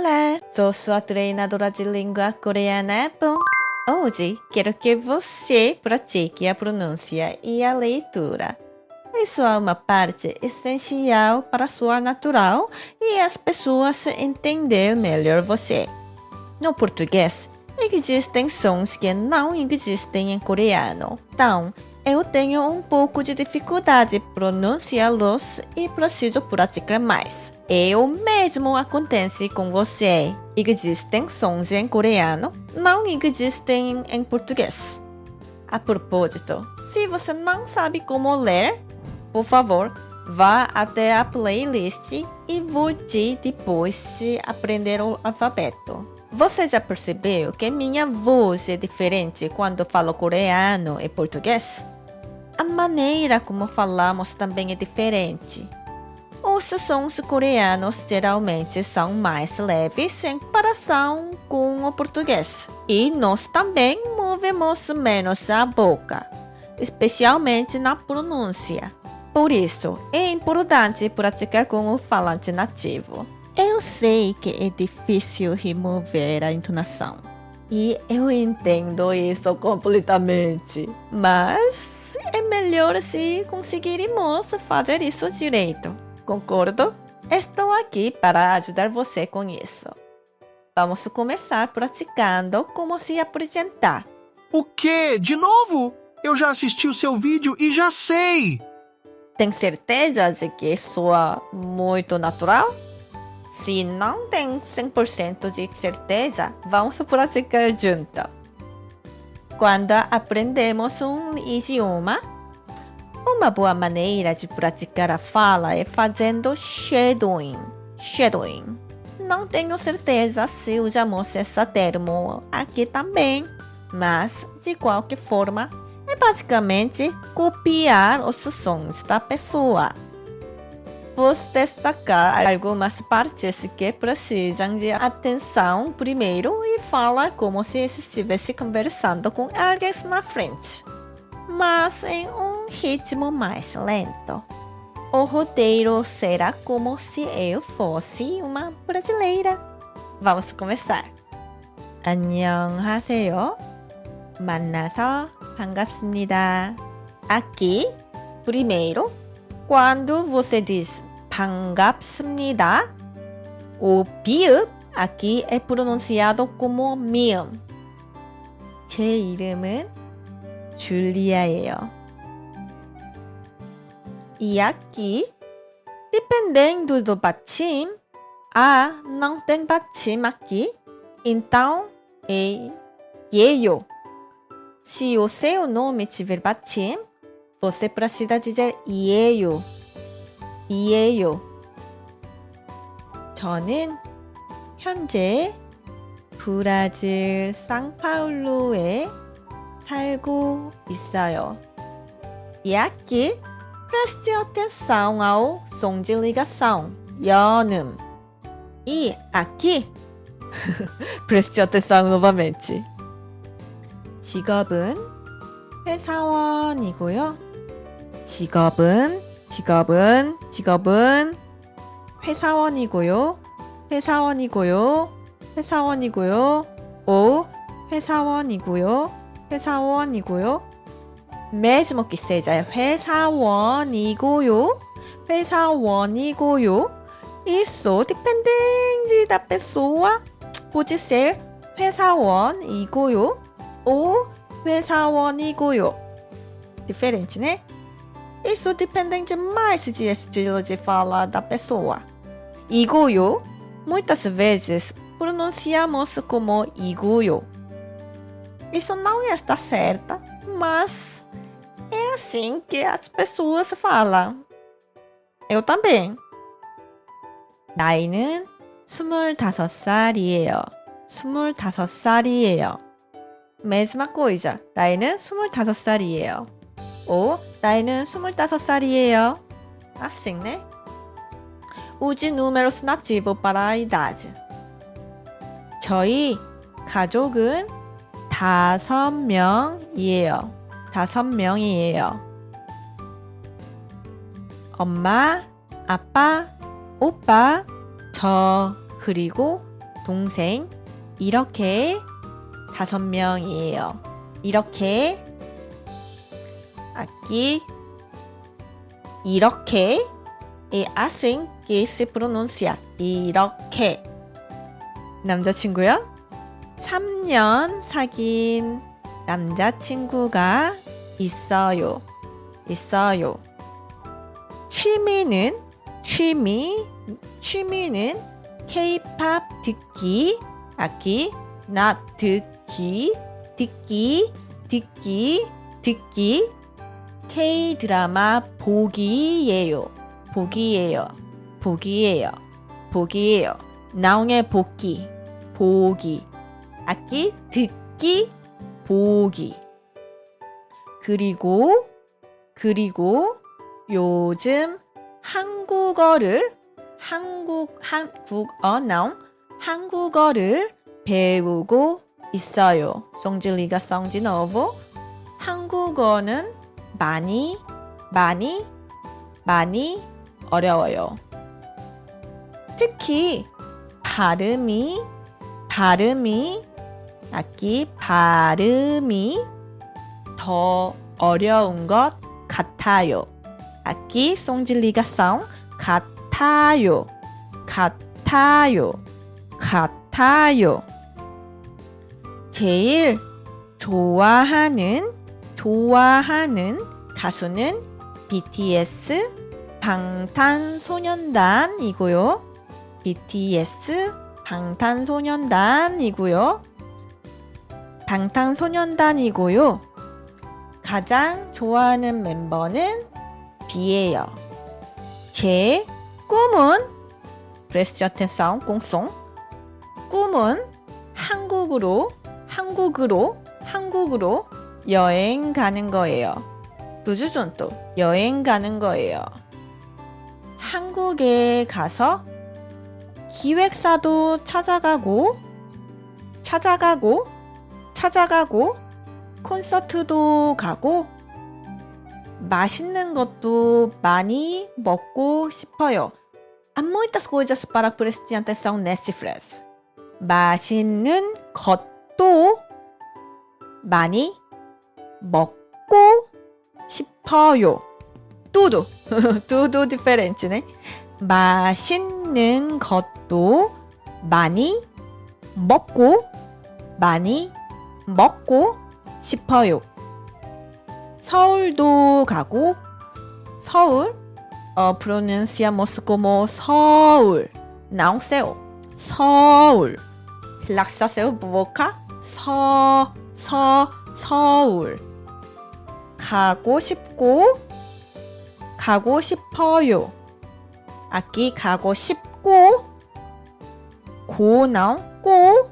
Olá, sou sua treinadora de língua coreana. Bom, hoje quero que você pratique a pronúncia e a leitura. Isso é uma parte essencial para soar natural e as pessoas entender melhor você. No português, existem sons que não existem em coreano. Então, eu tenho um pouco de dificuldade em pronunciá-los e preciso praticar mais. O mesmo acontece com você. Existem sons em coreano, não existem em português. A propósito, se você não sabe como ler, por favor, vá até a playlist e volte depois de aprender o alfabeto. Você já percebeu que minha voz é diferente quando falo coreano e português? A maneira como falamos também é diferente. Os sons coreanos geralmente são mais leves em comparação com o português. E nós também movemos menos a boca, especialmente na pronúncia. Por isso, é importante praticar com o falante nativo. Eu sei que é difícil remover a entonação. E eu entendo isso completamente. Mas é melhor se conseguirmos fazer isso direito. Concordo? Estou aqui para ajudar você com isso. Vamos começar praticando como se apresentar. O quê? De novo? Eu já assisti o seu vídeo e já sei! Tem certeza de que soa muito natural? Se não tem 100% de certeza, vamos praticar junto. Quando aprendemos um idioma, uma boa maneira de praticar a fala é fazendo shadowing. Não tenho certeza se usamos esse termo aqui também, mas, de qualquer forma, é basicamente copiar os sons da pessoa. Vou destacar algumas partes que precisam de atenção primeiro e falar como se estivesse conversando com alguém na frente, mas em um ritmo mais lento. O roteiro será como se eu fosse uma brasileira. Vamos começar. 안녕하세요. 만나서 반갑습니다. Aqui, primeiro, quando você diz 반갑습니다, o 비읍 aqui é pronunciado como 미음. 제 이름은 줄리아예요. E aqui, dependendo do 받침, não tem 받침 aqui, então é 예요. Se o seu nome tiver 받침, você precisa dizer 예요. 저는 현재 브라질 상파울루에 살고 있어요. E aqui, preste atenção ao som de ligação, 연음. E aqui, preste atenção novamente. 직업은 회사원이고요. 직업은 회사원이고요. ou 회사원이고요. Mesmo que seja 회사원이고요, isso depende da pessoa. Pode ser 회사원이고요 ou 회사원이고요. Diferente, né? Isso depende mais de estilo de fala da pessoa. 이고요, muitas vezes pronunciamos como 이고요. Isso não está certo, mas é assim que as pessoas falam. Eu também. 나이는 25살이에요. Mesma coisa. 나이는 25살이에요. ou 나이는 25살이에요. Assim, né? Use números nativos para a idade. 저희 가족은 5명이에요. 엄마, 아빠, 오빠, 저, 그리고 동생 이렇게 5명이에요. 이렇게 aqui 이렇게 é assim que se pronuncia. 이렇게 남자친구요? 3년 사귄 남자친구가 있어요. 취미는 K-pop 듣기, aqui 나 듣기, K-드라마 보기예요. 나옹의 보기. aqui 듣기, 보기. 그리고 요즘 한국어를 배우고 있어요. 송질리가 송지노보. 한국어는 많이 어려워요. 특히 발음이 aqui 발음이 더 어려운 것 같아요. aqui 송질리가성 같아요. 제일 좋아하는 가수는 BTS 방탄소년단이고요. 가장 좋아하는 멤버는 B예요. 제 꿈은 Preste atenção, 꽁송. 꿈은 한국으로 여행 가는 거예요. 부주전도 여행 가는 거예요. 한국에 가서 기획사도 찾아가고 콘서트도 가고 맛있는 것도 많이 먹고 싶어요. Há muitas coisas para prestar atenção nessa frase. 맛있는 것도 많이 먹고 싶어요. Tudo diferente, né? 맛있는 것도 많이 먹고 싶어요. 서울도 가고 서울 pronunciamos como 서울. Não seu. 서울. Relaxa seu boca. 서울. 가고 싶어요. aqui 가고 싶고 고 não 고.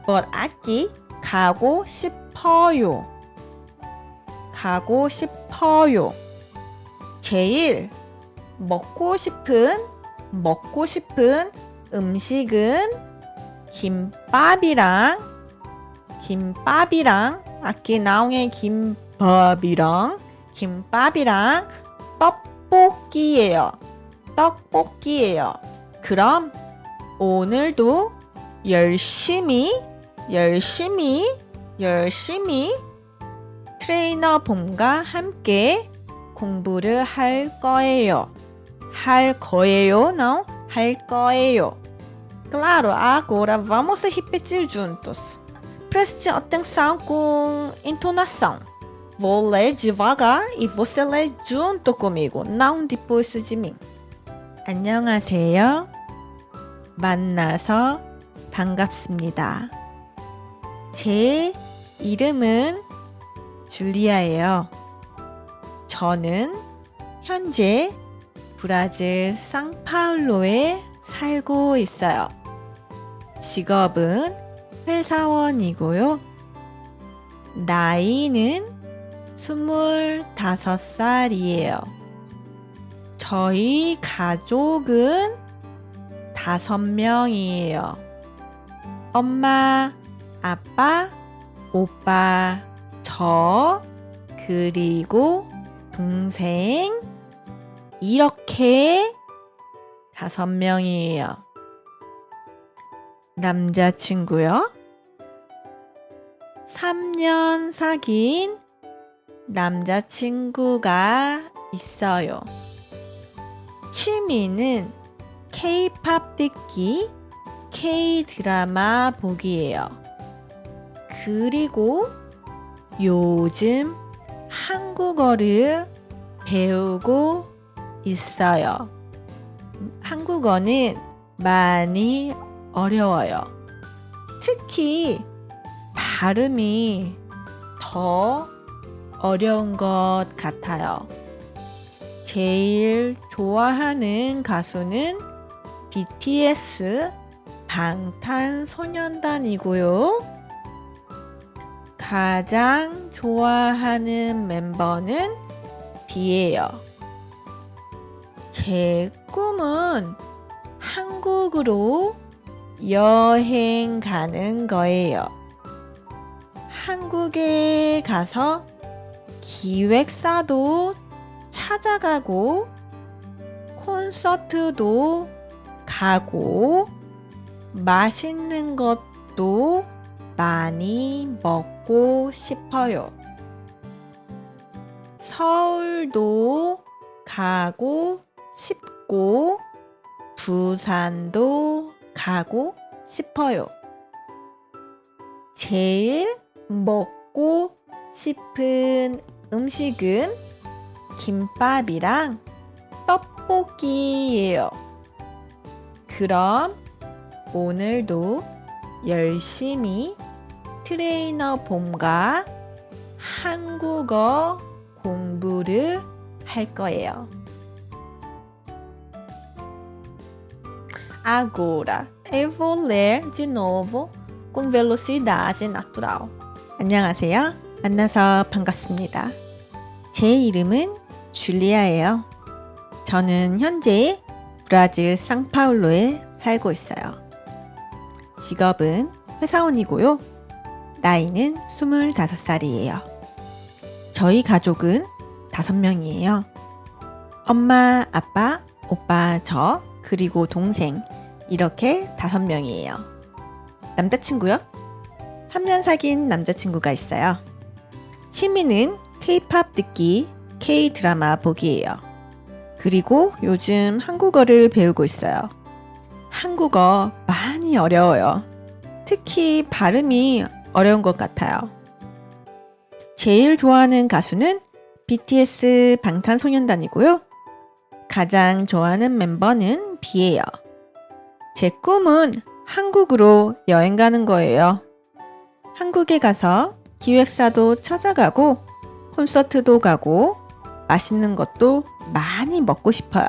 Por aqui 가고 싶어요. 제일 먹고 싶은 음식은 김밥이랑 aqui 나옹의 김밥이랑 떡볶이예요. 그럼 오늘도 열심히 트레이너 봄과 함께 공부를 할 거예요. Não, 할 거예요. Claro, agora vamos repetir juntos. Preste atenção com entonação. Vou ler devagar e você lê junto comigo, não depois de mim. 안녕하세요. 만나서 반갑습니다. 제 이름은 줄리아예요. 저는 현재 브라질 상파울로에 살고 있어요. 직업은 회사원이고요. 나이는 25살이에요. 저희 가족은 5명이에요. 엄마, 아빠, 오빠, 저, 그리고 동생, 이렇게 5명이에요. 남자친구요? 3년 사귄 남자친구가 있어요. 취미는 K-팝 듣기, K-드라마 보기예요. 그리고 요즘 한국어를 배우고 있어요. 한국어는 많이 어려워요. 특히 발음이 더 어려운 것 같아요. 제일 좋아하는 가수는 BTS 방탄소년단이고요. 가장 좋아하는 멤버는 B예요. 제 꿈은 한국으로 여행 가는 거예요. 한국에 가서 기획사도 찾아가고 콘서트도 가고 맛있는 것도 많이 먹고 싶어요. 서울도 가고 싶고 부산도 가고 싶어요. 제일 먹고 싶은 음식은 김밥이랑 떡볶이예요. 그럼 오늘도 열심히 트레이너 봄과 한국어 공부를 할 거예요. Agora eu vou ler de novo com velocidade natural. 안녕하세요. 만나서 반갑습니다. 제 이름은 줄리아예요. 저는 현재 브라질 상파울루에 살고 있어요. 직업은 회사원이고요. 나이는 25살이에요. 저희 가족은 5명이에요. 엄마, 아빠, 오빠, 저, 그리고 동생 이렇게 5명이에요. 남자친구요? 3년 사귄 남자친구가 있어요. 취미는 K-팝 듣기, K-드라마 보기예요. 그리고 요즘 한국어를 배우고 있어요. 한국어 많이 어려워요. 특히 발음이 어려운 것 같아요. 제일 좋아하는 가수는 BTS 방탄소년단이고요. 가장 좋아하는 멤버는 B예요. 제 꿈은 한국으로 여행 가는 거예요. 한국에 가서 기획사도 찾아가고 콘서트도 가고 맛있는 것도 많이 먹고 싶어요.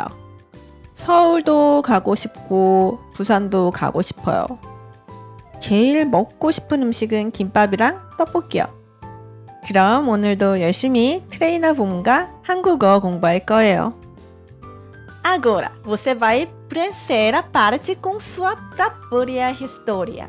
서울도 가고 싶고 부산도 가고 싶어요. 제일 먹고 싶은 음식은 김밥이랑 떡볶이요. 그럼 오늘도 열심히 트레이너 봄과 한국어 공부할 거예요. Agora, você vai aprender a parte com sua própria história.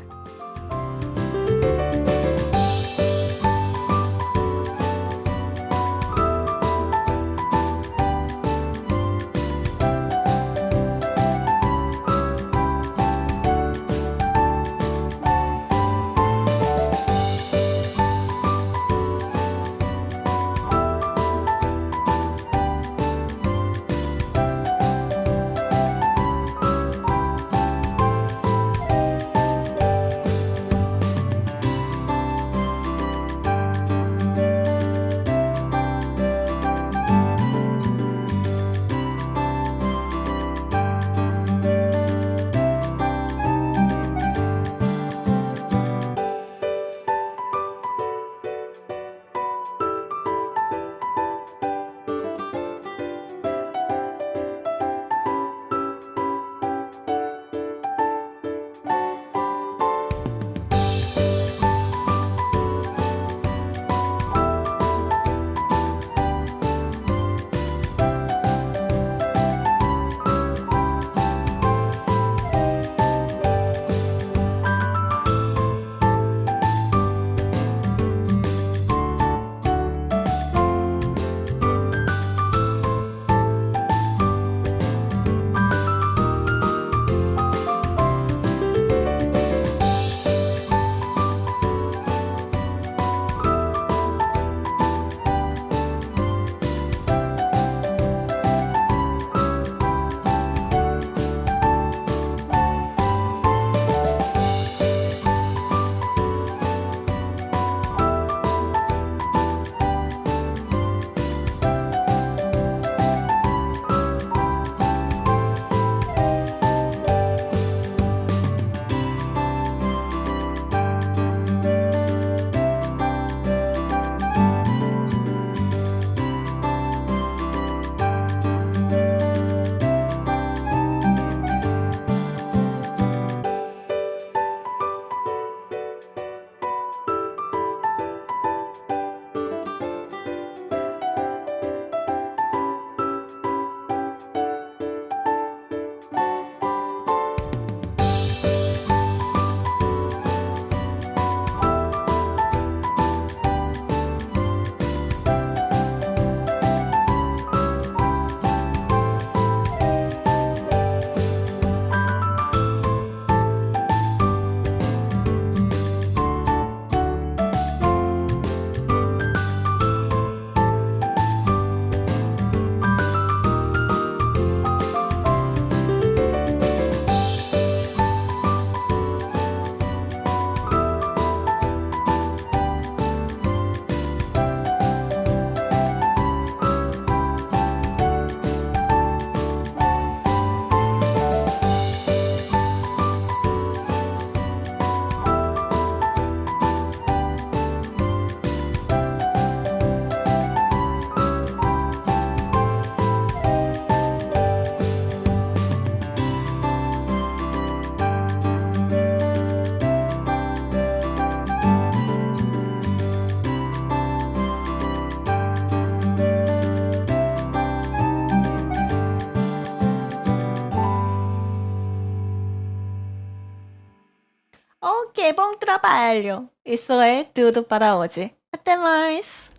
Ok, bom trabalho. Isso é tudo para hoje. Até mais.